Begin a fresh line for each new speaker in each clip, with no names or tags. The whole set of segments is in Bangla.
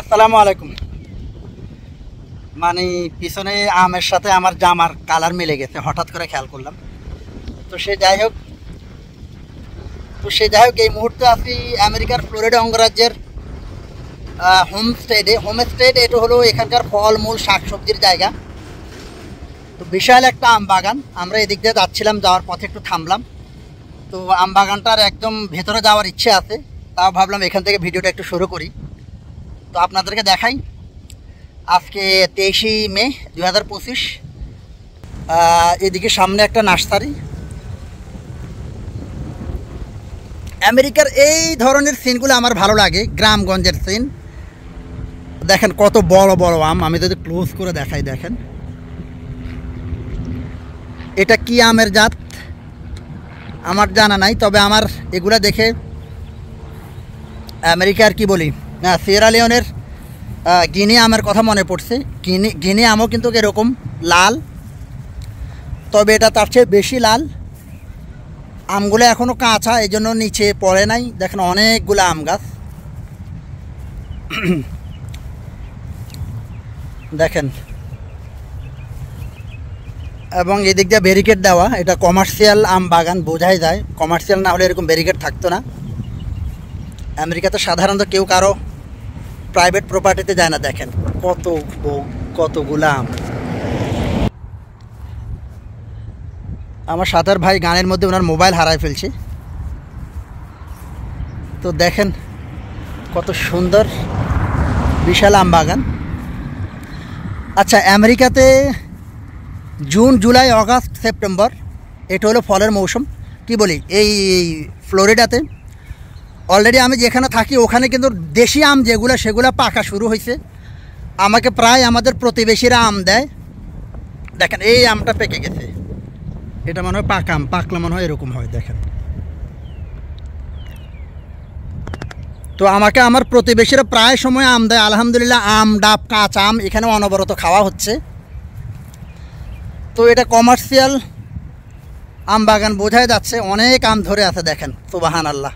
আসসালামু আলাইকুম। মানে পিছনে আমের সাথে আমার জামার কালার মিলে গেছে, হঠাৎ করে খেয়াল করলাম। তো সে যাই হোক এই মুহূর্তে আছি আমেরিকার ফ্লোরিডা অঙ্গরাজ্যের হোমস্টেড। এটা হলো এখানকার ফলমূল শাকসবজির জায়গা। তো বিশাল একটা আম বাগান। আমরা এদিক দিয়ে যাচ্ছিলাম, যাওয়ার পথে একটু থামলাম। তো আম বাগানটার একদম ভেতরে যাওয়ার ইচ্ছে আছে, তাও ভাবলাম এখান থেকে ভিডিওটা একটু শুরু করি। তো আপনাদেরকে দেখাই, আজকে 23শে মে 2025। এদিকে সামনে একটা নার্সারি। আমেরিকার এই ধরনের সিনগুলো আমার ভালো লাগে, গ্রামগঞ্জের সিন। দেখেন কত বড় বড় আম, আমি যদি ক্লোজ করে দেখাই, দেখেন এটা কি আমের জাত আমার জানা নাই, তবে আমার এগুলা দেখে আমেরিকার কি বলি সিয়েরা লিওনের গিনি আমের কথা মনে পড়ছে। গিনি আমও কিন্তু এরকম লাল, তবে এটা তার চেয়ে বেশি লাল। আমগুলো এখনও কাঁচা, এই জন্য নিচে পড়ে নাই। দেখেন অনেকগুলো আম গাছ দেখেন, এবং এদিক দিয়ে ব্যারিকেড দেওয়া। এটা কমার্শিয়াল আম বাগান, বোঝাই যায়। কমার্শিয়াল না হলে এরকম ব্যারিকেড থাকতো না। আমেরিকাতে সাধারণত কেউ কারো প্রাইভেট প্রপার্টিতে যায় না। দেখেন কতগুলো আম। আমার সাঁতার ভাই গানের মধ্যে ওনার মোবাইল হারায় ফেলছে। তো দেখেন কত সুন্দর বিশাল আম বাগান। আচ্ছা, আমেরিকাতে জুন, জুলাই, আগস্ট, সেপ্টেম্বর এটা হলো ফলের মৌসুম। কি বলি, এই ফ্লোরিডাতে অলরেডি আমি যেখানে থাকি ওখানে কিন্তু দেশি আম যেগুলো সেগুলো পাকা শুরু হয়েছে। আমাকে প্রায় আমাদের প্রতিবেশীরা আম দেয়। দেখেন এই আমটা পেকে গেছে, এটা মনে হয় পাকা আম, পাকলে মনে হয় এরকম হয়। দেখেন, তো আমাকে আমার প্রতিবেশীরা প্রায় সময় আম দেয়। আলহামদুলিল্লাহ, আম, ডাব, কাঁচা আম এখানে অনবরত খাওয়া হচ্ছে। তো এটা কমার্শিয়াল আম বাগান, বোঝাই যাচ্ছে অনেক আম ধরে আছে। দেখেন সুবহানাল্লাহ।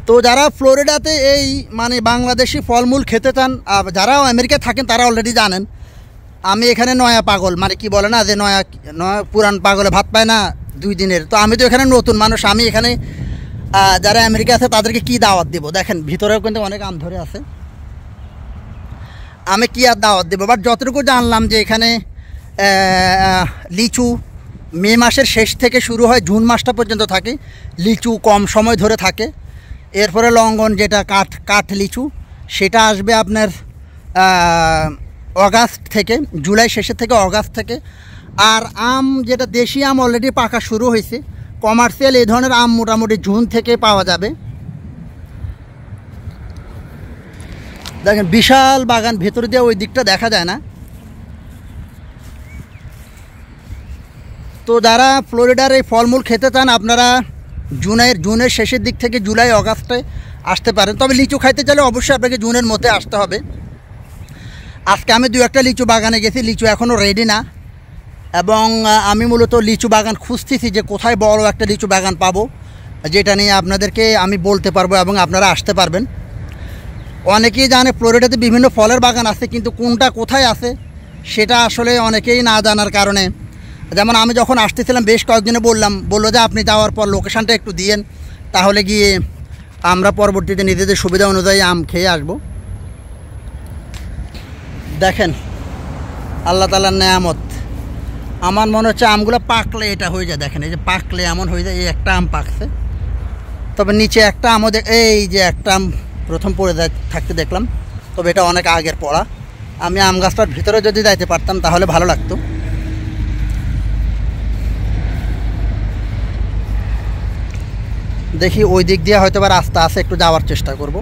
তো যারা ফ্লোরিডাতে এই মানে বাংলাদেশি ফলমূল খেতে চান, যারা আমেরিকায় থাকেন তারা অলরেডি জানেন আমি এখানে নয়া পাগল, মানে কি বলে না যে নয়া পুরান পাগলে ভাত পায় না 2 দিনের। তো আমি তো এখানে নতুন মানুষ, আমি এখানে যারা আমেরিকা আছে তাদেরকে কি দাওয়াত দেবো। দেখেন ভিতরেও কিন্তু অনেক আম ধরে আছে, আমি কি আর দাওয়াত দেবো। বাট যতটুকু জানলাম যে এখানে লিচু মে মাসের শেষ থেকে শুরু হয়, জুন মাসটা পর্যন্ত থাকে। লিচু কম সময় ধরে থাকে। এরপরে লঙ্ঘন, যেটা কাঠ লিচু, সেটা আসবে আপনার অগাস্ট থেকে, জুলাই শেষের থেকে অগাস্ট থেকে। আর আম যেটা দেশি আম অলরেডি পাকা শুরু হয়েছে। কমার্শিয়াল এই ধরনের আম মোটামুটি জুন থেকে পাওয়া যাবে। দেখেন বিশাল বাগান, ভেতর দিয়ে ওই দিকটা দেখা যায় না। তো যারা ফ্লোরিডার এই ফলমূল খেতে চান আপনারা জুনের শেষের দিক থেকে জুলাই আগস্টে আসতে পারেন। তবে লিচু খাইতে চাইলে অবশ্যই আপনাকে জুনের মধ্যে আসতে হবে। আজকে আমি 2-1টা লিচু বাগানে গেছি, লিচু এখনও রেডি না। এবং আমি মূলত লিচু বাগান খুঁজতেছি যে কোথায় বড় একটা লিচু বাগান পাবো, যেটা নিয়ে আপনাদেরকে আমি বলতে পারবো এবং আপনারা আসতে পারবেন। অনেকেই জানে ফ্লোরিডাতে বিভিন্ন ফলের বাগান আছে, কিন্তু কোনটা কোথায় আছে সেটা আসলে অনেকেই না জানার কারণে, যেমন আমি যখন আসতেছিলাম বেশ কয়েকজনে বললো যে আপনি যাওয়ার পর লোকেশানটা একটু দিয়েন, তাহলে গিয়ে আমরা পরবর্তীতে নিজেদের সুবিধা অনুযায়ী আম খেয়ে আসব। দেখেন আল্লাহ তাআলার নেয়ামত। আমার মনে হচ্ছে আমগুলো পাকলে এটা হয়ে যায়। দেখেন এই যে পাকলে এমন হয়ে যায়। এই একটা আম পাকছে, তবে নিচে একটা আমও এই যে একটা আম প্রথম পড়ে থাকতে দেখলাম, তবে এটা অনেক আগের পড়া। আমি আম গাছটার ভিতরে যদি যাইতে পারতাম তাহলে ভালো লাগতো। দেখি ওই দিক দিয়ে হয়তো বা রাস্তা আছে, একটু যাওয়ার চেষ্টা করব।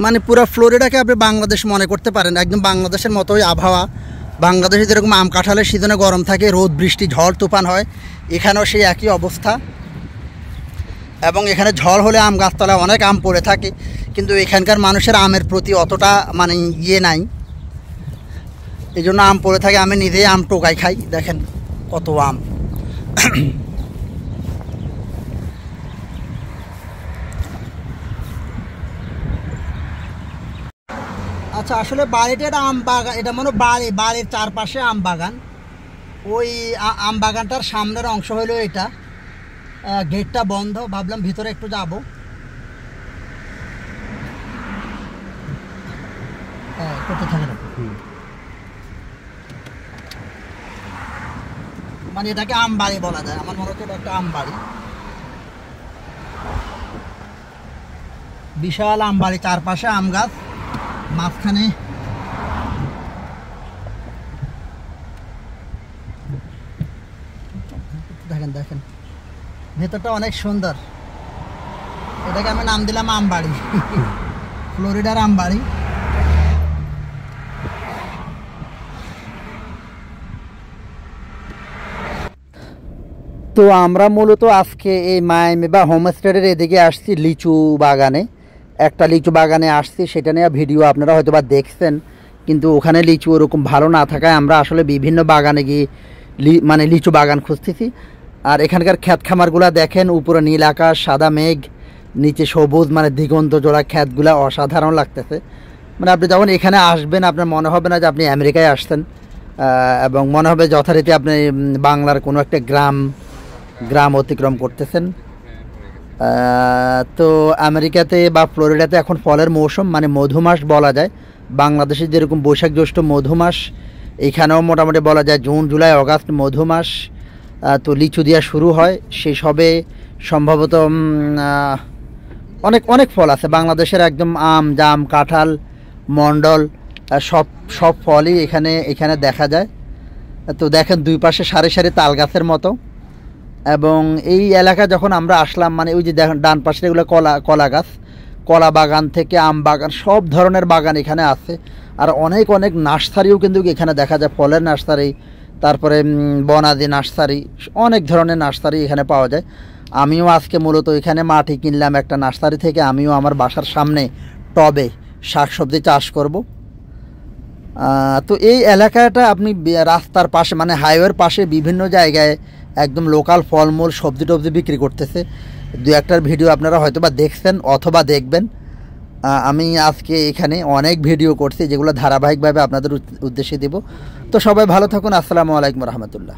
মানে পুরো ফ্লোরিডাকে আপনি বাংলাদেশ মনে করতে পারেন, একদম বাংলাদেশের মতোই আবহাওয়া। বাংলাদেশে যেরকম আম কাঁঠালের সিজনে গরম থাকে, রোদ বৃষ্টি ঝড় তুফান হয়, এখানেও সেই একই অবস্থা। এবং এখানে ঝড় হলে আম গাছতলায় অনেক আম পড়ে থাকে, কিন্তু এখানকার মানুষের আমের প্রতি অতটা মানে নাই। এই জন্য আম পড়ে থাকে। আমি নিজেই আম টোকাই খাই। দেখেন কত আম, আচ্ছা, আসলে বাড়িটা একটা আম বাগান, এটা মনে বাড়ির চারপাশে আম বাগান। ওই আম বাগানটার সামনের অংশ হলো এটা। গেটটা বন্ধ, ভাবলাম ভিতরে একটু যাব। করতে থাকে না, মানে এটাকে আম বাড়ি বলা যায়। আমার মনে হচ্ছে এটা একটা আম বাড়ি, বিশাল আম বাড়ি, চারপাশে আম গাছ, মাঝখানে দেখেন দেখেন ভেতরটা অনেক সুন্দর। এটাকে আমি নাম দিলাম আমবাড়ি, ফ্লোরিডার আমবাড়ি। তো আমরা মূলত আজকে এই মায়ামি বা হোমস্টেডের এদিকে আসছি লিচু বাগানে। একটা লিচু বাগানে আসছি, সেটা নিয়ে ভিডিও আপনারা হয়তো বা দেখছেন, কিন্তু ওখানে লিচু ওরকম ভালো না থাকায় আমরা আসলে বিভিন্ন বাগানে গিয়ে মানে লিচু বাগান খুঁজতেছি। আর এখানকার ক্ষেত খামারগুলা দেখেন, উপরে নীল আকাশ, সাদা মেঘ, নিচে সবুজ, মানে দিগন্ত জোড়া ক্ষেতগুলা অসাধারণ লাগতেছে। মানে আপনি যখন এখানে আসবেন আপনার মনে হবে না যে আপনি আমেরিকায় আসছেন, এবং মনে হবে যথারীতি আপনি বাংলার কোনো একটা গ্রাম অতিক্রম করতেছেন। তো আমেরিকাতে বা ফ্লোরিডাতে এখন ফলের মৌসুম, মানে মধুমাস বলা যায়। বাংলাদেশে যেরকম বৈশাখ জ্যৈষ্ঠ মধুমাস, এখানেও মোটামুটি বলা যায় জুন জুলাই আগস্ট মধুমাস। তো লিচু দেওয়া শুরু হয়, সেই সবে সম্ভবত অনেক ফল আছে বাংলাদেশের, একদম আম, জাম, কাঁঠাল, মন্ডল, সব ফলই এখানে দেখা যায়। তো দেখেন দুই পাশে সারি সারি তাল গাছের মতো। এবং এই এলাকা যখন আমরা আসলাম, মানে ওই যে দেখেন ডান পাশে এগুলো কলা গাছ, কলা বাগান থেকে আম বাগান, সব ধরনের বাগান এখানে আছে। আর অনেক নার্সারিও কিন্তু এখানে দেখা যায়, ফলের নার্সারি, তারপরে বনাদি নার্সারি, অনেক ধরনের নার্সারি এখানে পাওয়া যায়। আমিও আজকে মূলত এখানে মাটি কিনলাম একটা নার্সারি থেকে, আমিও আমার বাসার সামনে টবে শাকসবজি চাষ করব। তো এই এলাকাটা আপনি রাস্তার পাশে, মানে হাইওয়ের পাশে বিভিন্ন জায়গায় একদম লোকাল ফলমূল সবজি টবজি বিক্রি করতেছে। দু একটার ভিডিও আপনারা হয়তো বা দেখছেন অথবা দেখবেন। আমি আজকে এখানে অনেক ভিডিও করছি, যেগুলো ধারাবাহিকভাবে আপনাদের উদ্দেশ্যে দেব। তো সবাই ভালো থাকুন। আসসালামু আলাইকুম রহমতুল্লাহ।